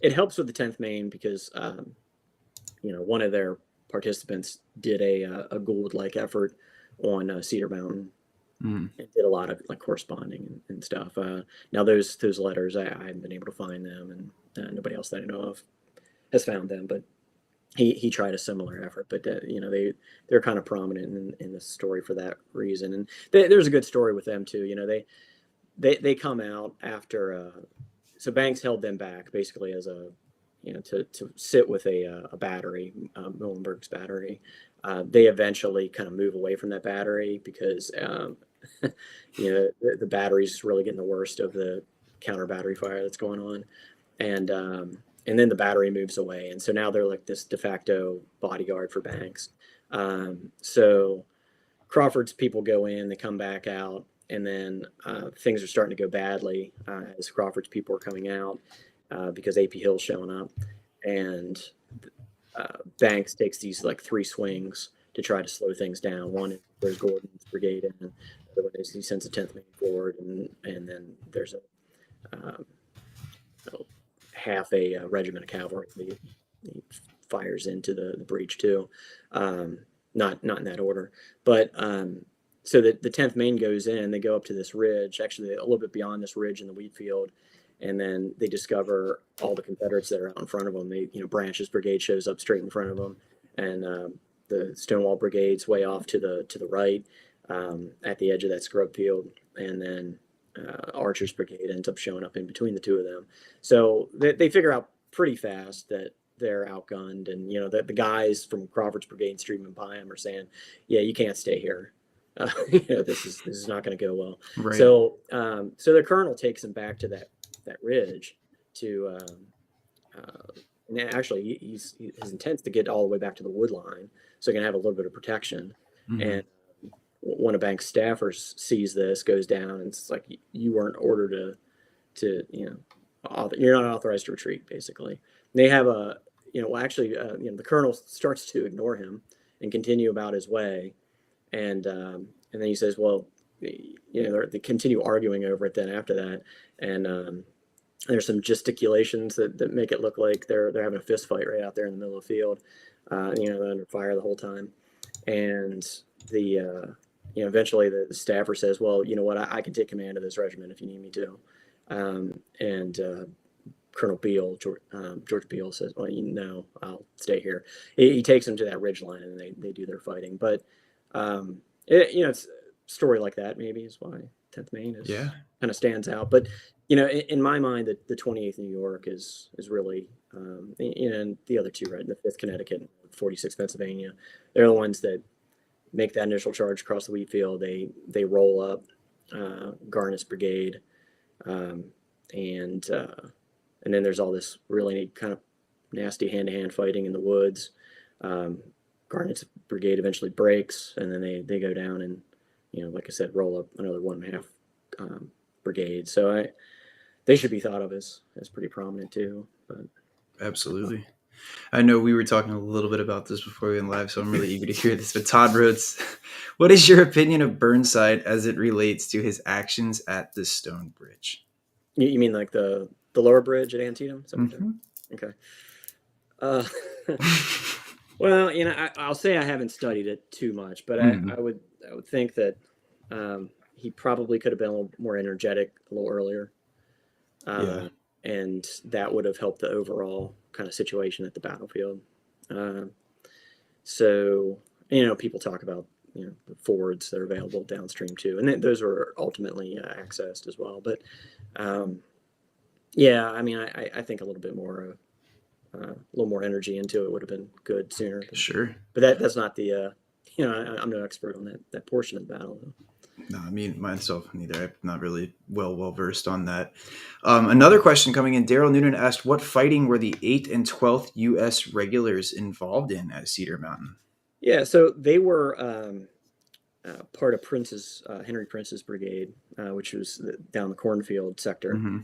It helps with the 10th Maine because one of their participants did a Gould-like effort on Cedar Mountain. Mm. And did a lot of like corresponding and stuff. Now those letters, I haven't been able to find them, and nobody else that I know of has found them. But he tried a similar effort, but they're kind of prominent in the story for that reason. And there's a good story with them too. They come out after. So Banks held them back basically as to sit with a battery, Muhlenberg's battery. They eventually kind of move away from that battery because the battery's really getting the worst of the counter battery fire that's going on, and then the battery moves away, and so now they're like this de facto bodyguard for Banks. So Crawford's people go in, they come back out, and then things are starting to go badly as Crawford's people are coming out because AP Hill's showing up, and Banks takes these like 3 swings to try to slow things down. One is there's Gordon's brigade, and the other one is he sends the 10th Maine forward, and then there's half a regiment of cavalry. He fires into the breach too. Not in that order, but so the 10th Maine goes in. They go up to this ridge, actually a little bit beyond this ridge in the wheat field, and then they discover all the Confederates that are out in front of them. Branch's brigade shows up straight in front of them, and the Stonewall Brigade's way off to the right at the edge of that scrub field, and then Archer's brigade ends up showing up in between the 2 of them. So they figure out pretty fast that they're outgunned, and the guys from Crawford's brigade streaming by them are saying, "Yeah, you can't stay here. This is not going to go well." Right. So the colonel takes them back to that ridge to. And actually, his intent's to get all the way back to the wood line, so he can have a little bit of protection. Mm-hmm. And one of Banks' staffers sees this, goes down, and it's like, you weren't ordered to you're not authorized to retreat. Basically, they have the colonel starts to ignore him and continue about his way, and then he says, "Well, they continue arguing over it then after that. And there's some gesticulations that make it look like they're having a fist fight right out there in the middle of the field. They're under fire the whole time. And eventually the staffer says, well, you know what, I can take command of this regiment if you need me to. And Colonel Beale, George Beale says, well, I'll stay here. He takes them to that ridge line and they do their fighting. But, it's a story like that maybe is why 10th Maine is kind of stands out. But, in my mind, the 28th New York is really, and the other two, right, the 5th Connecticut, 46th Pennsylvania, they're the ones that make that initial charge across the wheat field. They roll up Garnett's brigade, and then there's all this really kind of nasty hand-to-hand fighting in the woods. Garnett's brigade eventually breaks, and then they go down and, like I said, roll up another 1.5 brigade. So they should be thought of as pretty prominent too. But absolutely. I know we were talking a little bit about this before we went live, so I'm really eager to hear this. But Todd Rhodes, what is your opinion of Burnside as it relates to his actions at the Stone Bridge? You mean like the lower bridge at Antietam? Mm-hmm. Okay. Well, I'll say I haven't studied it too much, but I would think that he probably could have been a little more energetic a little earlier. And that would have helped the overall kind of situation at the battlefield. So, people talk about, the fords that are available downstream too. And those were ultimately accessed as well. But I think a little bit more, a little more energy into it would have been good sooner. Sure. But that's not the, I'm no expert on that portion of the battle. Though. No, I mean, myself neither. I'm not really well versed on that. Another question coming in. Daryl Noonan asked, what fighting were the 8th and 12th U.S. regulars involved in at Cedar Mountain? Yeah, so they were part of Henry Prince's brigade, which was down the cornfield sector. Mm-hmm.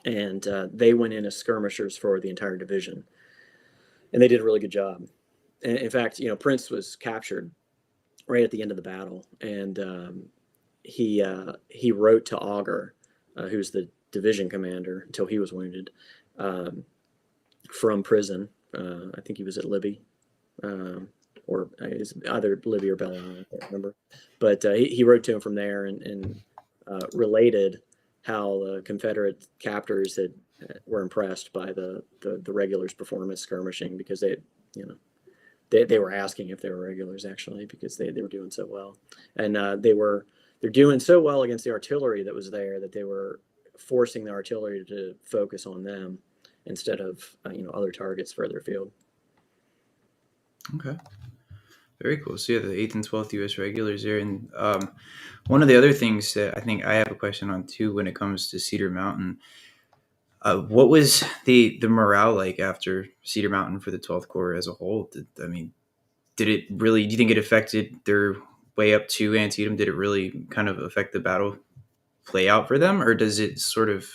And they went in as skirmishers for the entire division. And they did a really good job. And in fact, Prince was captured right at the end of the battle. And he wrote to Augur, who's the division commander until he was wounded, from prison. I think he was at Libby, or either Libby or Belle Isle, I can't remember. But he wrote to him from there and related how the Confederate captors were impressed by the regulars' performance skirmishing, because they were asking if they were regulars actually, because they were doing so well, and they're doing so well against the artillery that was there that they were forcing the artillery to focus on them instead of other targets further afield. Okay. Very cool. So the 8th and 12th U.S. regulars there. And one of the other things that I think I have a question on too when it comes to Cedar Mountain, what was the morale like after Cedar Mountain for the 12th Corps as a whole? Did it really, do you think it affected their way up to Antietam? Did it really kind of affect the battle play out for them? Or does it sort of,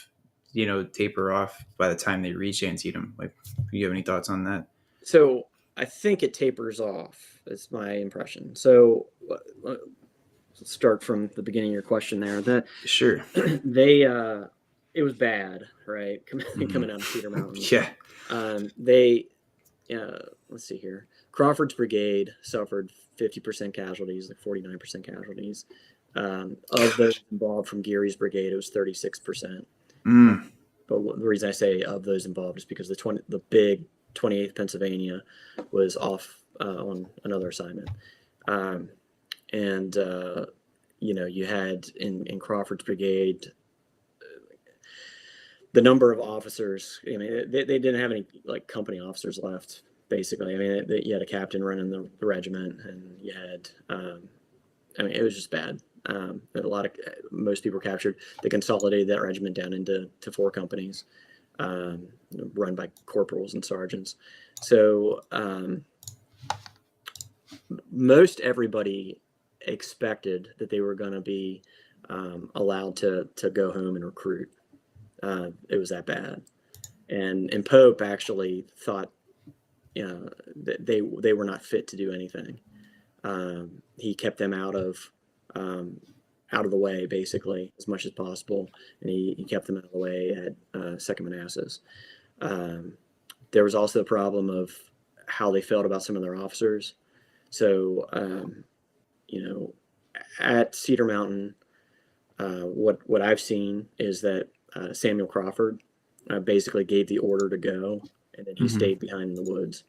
taper off by the time they reach Antietam? Like, do you have any thoughts on that? So I think it tapers off. That's my impression. So let's start from the beginning of your question there. Sure. It was bad, right? Coming out of Cedar Mountain. Yeah. Let's see here. Crawford's brigade suffered 50% casualties, like 49% casualties. Of those involved from Geary's brigade, it was 36%. But the reason I say of those involved is because the big 28th Pennsylvania was off on another assignment. You had in Crawford's brigade, the number of officers, they didn't have any company officers left, basically. You had a captain running the regiment, and you had, it was just bad. Most people were captured. They consolidated that regiment down into 4 companies, run by corporals and sergeants. So most everybody expected that they were going to be allowed to go home and recruit. It was that bad, and Pope actually thought that they were not fit to do anything. He kept them out of out of the way basically as much as possible, and he kept them out of the way at Second Manassas. There was also the problem of how they felt about some of their officers. So, you know, at Cedar Mountain, what I've seen is that Samuel Crawford basically gave the order to go, and then he stayed behind in the woods.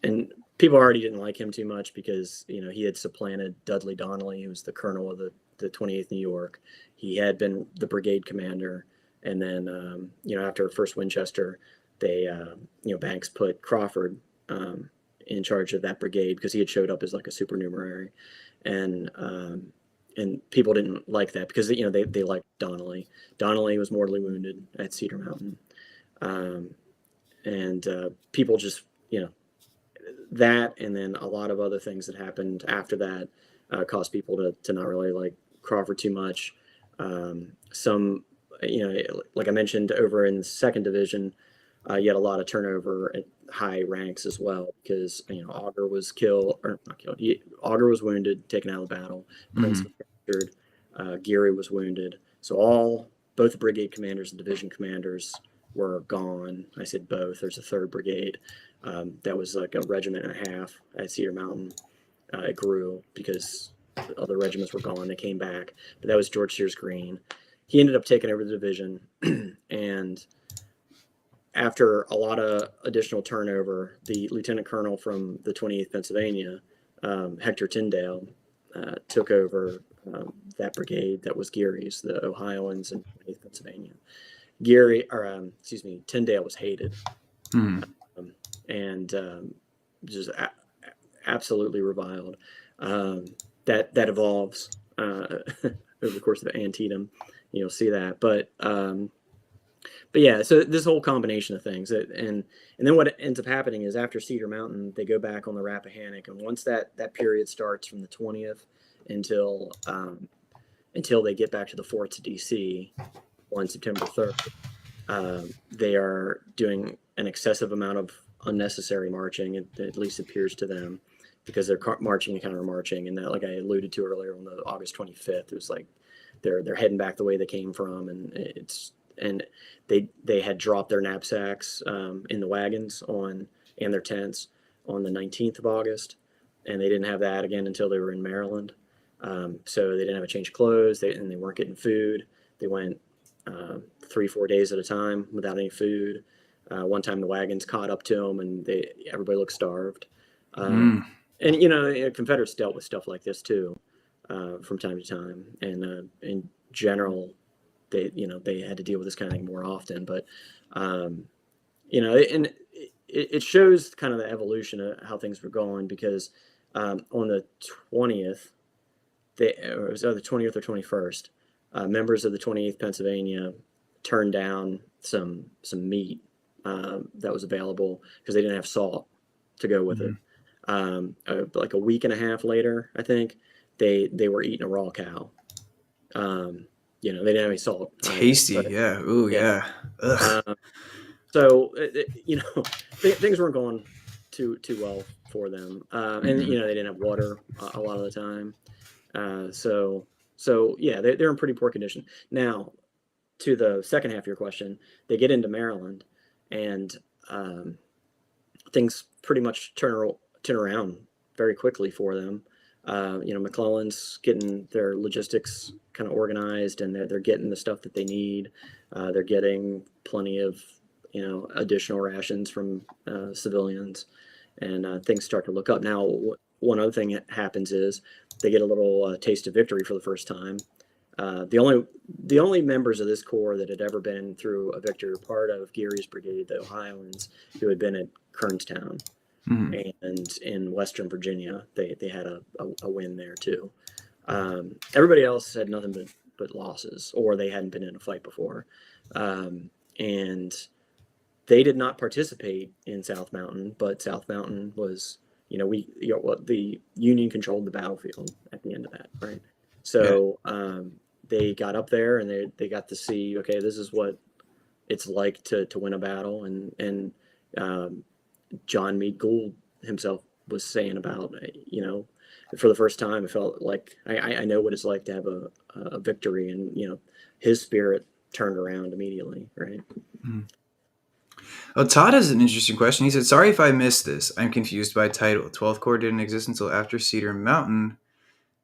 And people already didn't like him too much because, you know, he had supplanted Dudley Donnelly, who was the colonel of the 28th New York. He had been the brigade commander. And then, you know, after First Winchester, they, you know, Banks put Crawford in charge of that brigade because he had showed up as like a supernumerary. And people didn't like that because, you know, they liked Donnelly. Donnelly was mortally wounded at Cedar Mountain. And people just, you know, that and then a lot of other things that happened after that caused people to not really like Crawford too much. Some, you know, like I mentioned, over in the second division, you had a lot of turnover at high ranks as well because, you know, Augur was killed, or not killed. Augur was wounded, taken out of the battle. Prince was captured. Geary was wounded. So both the brigade commanders and division commanders were gone. I said both. There's a third brigade that was like a regiment and a half at Cedar Mountain. It grew because the other regiments were gone. They came back, but that was George Sears Green. He ended up taking over the division, and after a lot of additional turnover, the lieutenant colonel from the 28th Pennsylvania, Hector Tyndale, took over that brigade that was Geary's, the Ohioans in 28th Pennsylvania. Tyndale was hated, and just absolutely reviled. That evolves over the course of Antietam. You'll see that, but yeah. So this whole combination of things, and then what ends up happening is after Cedar Mountain, they go back on the Rappahannock, and once that period starts from the 20th until they get back to the forts of DC on September 3rd, they are doing an excessive amount of unnecessary marching. It at least appears to them, because they're marching and counter marching, and that, like I alluded to earlier, on the August 25th, it was like they're heading back the way they came from, and they had dropped their knapsacks in the wagons and their tents on the 19th of August, and they didn't have that again until they were in Maryland. So they didn't have a change of clothes, and they weren't getting food. They went 3-4 days at a time without any food. One time the wagons caught up to them, and everybody looked starved. And you know, Confederates dealt with stuff like this too from time to time, and in general, they had to deal with this kind of thing more often. But you know, and it shows kind of the evolution of how things were going, because on the 20th, it was either the 20th or 21st, members of the 28th Pennsylvania turned down some meat that was available because they didn't have salt to go with it. Like a week and a half later, I think they were eating a raw cow. You know, they didn't have any salt. Tasty, yeah. Ooh, yeah. So you know, things weren't going too well for them, and you know, they didn't have water a lot of the time. So yeah, they're in pretty poor condition. Now, to the second half of your question, they get into Maryland, and things pretty much turn around very quickly for them. You know, McClellan's getting their logistics kind of organized, and they're getting the stuff that they need. They're getting plenty of, you know, additional rations from civilians, and things start to look up. Now, one other thing that happens is they get a little taste of victory for the first time. The only members of this corps that had ever been through a victory were part of Geary's brigade, the Ohioans, who had been at Kernstown. And in Western Virginia, they had a win there too. Everybody else had nothing but losses, or they hadn't been in a fight before. And they did not participate in South Mountain, but South Mountain was, you know, the Union controlled the battlefield at the end of that, right? So they got up there, and they got to see, okay, this is what it's like to win a battle, and John Meade Gould himself was saying about, for the first time, I felt like I know what it's like to have a victory, and his spirit turned around immediately, right? Mhm. Oh, Todd has an interesting question. He said, "Sorry if I missed this. I'm confused by title. 12th Corps didn't exist until after Cedar Mountain.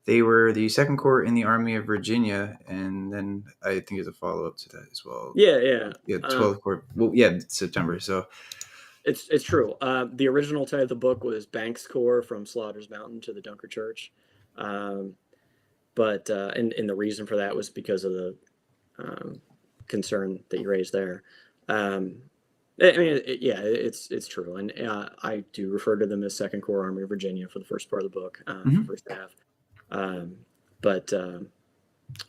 They were the Second Corps in the Army of Virginia," and then I think there's a follow up to that as well. Yeah. Yeah, 12th Corps. Well, yeah, September. So It's true. The original title of the book was Banks Corps from Slaughter's Mountain to the Dunker Church, but and the reason for that was because of the concern that you raised there. I mean, it's true, and I do refer to them as Second Corps Army of Virginia for the first part of the book, first half. But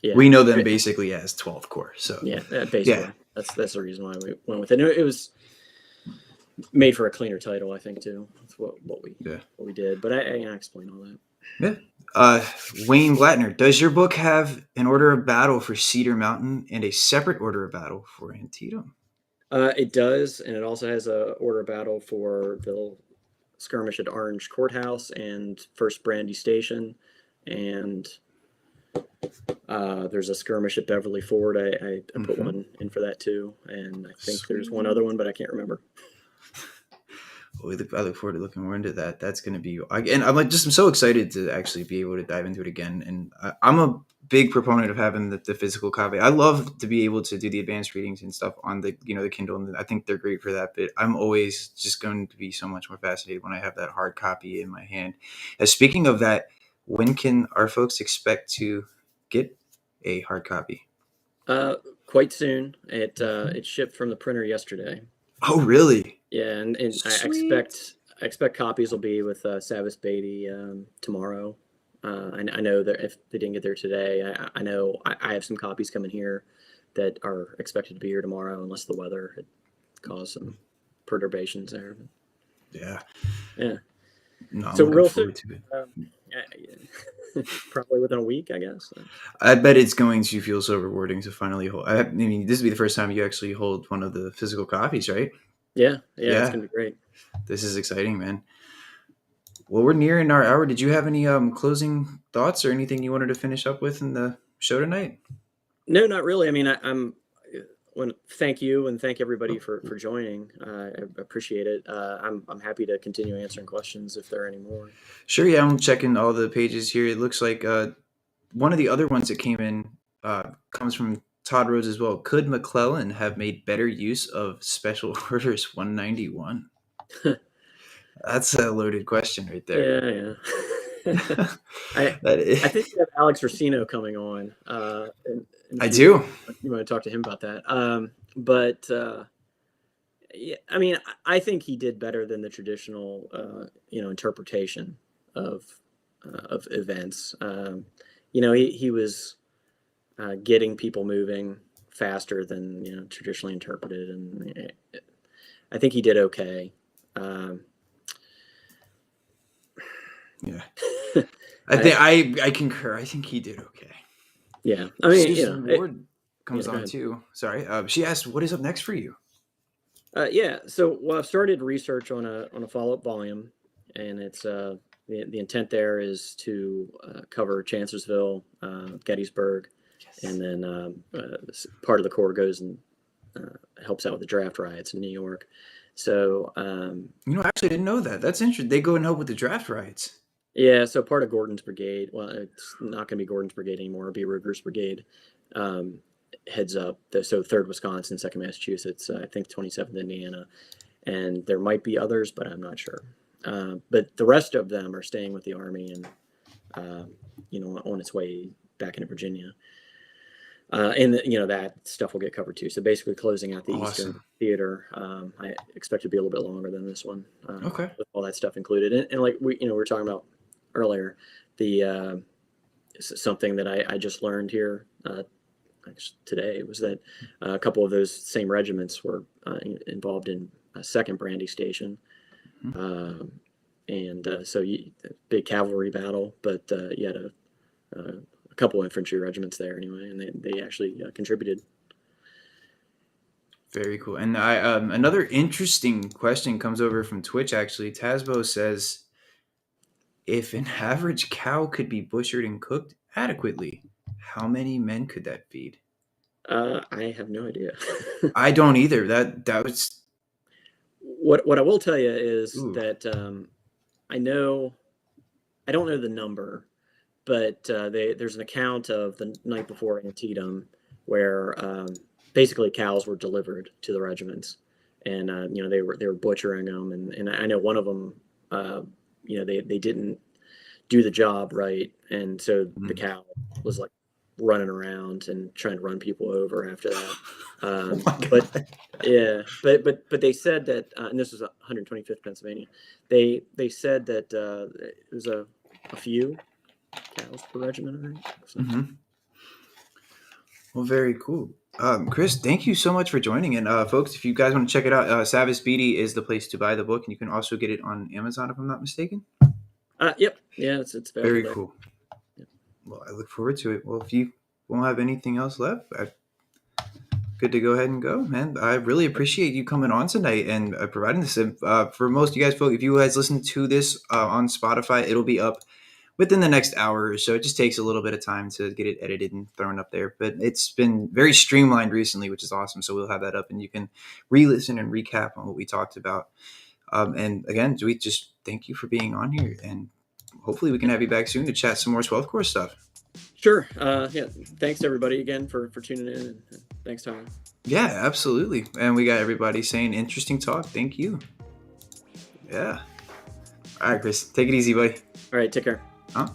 yeah, we know them basically as 12th Corps. So yeah, basically that's the reason why we went with it. It was made for a cleaner title, I think, too. That's what we did. But I explain all that. Yeah. Wayne Blattner, does your book have an order of battle for Cedar Mountain and a separate order of battle for Antietam? It does, and it also has a order of battle for the skirmish at Orange Courthouse and First Brandy Station, and there's a skirmish at Beverly Ford. I put one in for that too, and I think there's one other one, but I can't remember. I look forward to looking more into that. That's going to be, and I'm so excited to actually be able to dive into it again. And I'm a big proponent of having the physical copy. I love to be able to do the advanced readings and stuff on the Kindle, and I think they're great for that. But I'm always just going to be so much more fascinated when I have that hard copy in my hand. Speaking of that, when can our folks expect to get a hard copy? Quite soon. It shipped from the printer yesterday. Oh, really? Yeah, and I expect copies will be with Savas Beatty tomorrow. I know that if they didn't get there today, I know I have some copies coming here that are expected to be here tomorrow, unless the weather had caused some perturbations there. Yeah. No, so real soon, probably within a week, I guess. I bet it's going to feel so rewarding to finally hold. I mean, this will be the first time you actually hold one of the physical copies, right? Yeah, it's gonna be great. This is exciting, man. Well, we're nearing our hour. Did you have any closing thoughts or anything you wanted to finish up with in the show tonight? No, not really. I mean, I'm thank you and thank everybody for joining. I appreciate it. I'm happy to continue answering questions if there are any more. Sure. Yeah, I'm checking all the pages here. It looks like one of the other ones that came in comes from Todd Rhodes as well. Could Mcclellan have made better use of Special Orders 191? That's a loaded question right there. Yeah. I think we have Alex Racino coming on. I do. You want to talk to him about that? But yeah, I mean, I think he did better than the traditional, interpretation of events. He was getting people moving faster than traditionally interpreted, and I think he did okay. Yeah, I think I concur. I think he did okay. Yeah, I mean, Susan Ward comes on too. Sorry, she asked, "What is up next for you?" So I've started research on a follow-up volume, and it's the intent there is to cover Chancellorsville, Gettysburg, and then part of the Corps goes and helps out with the draft riots in New York. So actually, I didn't know that. That's interesting. They go and help with the draft riots. Yeah, so part of Gordon's brigade. Well, it's not going to be Gordon's brigade anymore. It'll be Ruger's brigade. Heads up. So 3rd Wisconsin, 2nd Massachusetts, I think 27th Indiana, and there might be others, but I'm not sure. But the rest of them are staying with the Army and on its way back into Virginia. And that stuff will get covered too. So basically, closing out the Eastern Theater. I expect to be a little bit longer than this one. Okay. With all that stuff included, and like we were talking about earlier, the something that I just learned here today was that a couple of those same regiments were involved in a 2nd Brandy Station, and so big cavalry battle, but you had a couple infantry regiments there anyway, and they actually contributed. Very cool. And another interesting question comes over from Twitch. Actually, Tasbo says, If an average cow could be butchered and cooked adequately, how many men could that feed? I have no idea. I don't either. That was What I will tell you is ooh. that I know I don't know the number, but there's an account of the night before Antietam where basically cows were delivered to the regiments, and they were butchering them, and I know one of them, they didn't do the job right, and so the Mm. cow was like running around and trying to run people over after that. Oh my But god. yeah, but they said that, and this was 125th Pennsylvania. They said that it was a few cows per regiment, I think. So. Hmm. Well, very cool. Chris, thank you so much for joining. And folks, if you guys want to check it out, Savage Beatty is the place to buy the book, and you can also get it on Amazon if I'm not mistaken. Yep, yeah, it's available Very there. cool. Yeah. Well, I look forward to it. Well, if you won't have anything else left, good to go ahead and go, man. I really appreciate you coming on tonight and providing this. For most of you guys, folks, if you guys listen to this on Spotify, it'll be up within the next hour or so. It just takes a little bit of time to get it edited and thrown up there, but it's been very streamlined recently, which is awesome. So we'll have that up and you can re-listen and recap on what we talked about. And again, we just thank you for being on here, and hopefully we can have you back soon to chat some more 12th course stuff. Sure. Yeah. Thanks everybody again for tuning in, and thanks, Tyler. Yeah, absolutely. And we got everybody saying interesting talk. Thank you. Yeah. All right, Chris, take it easy, buddy. All right. Take care. Huh?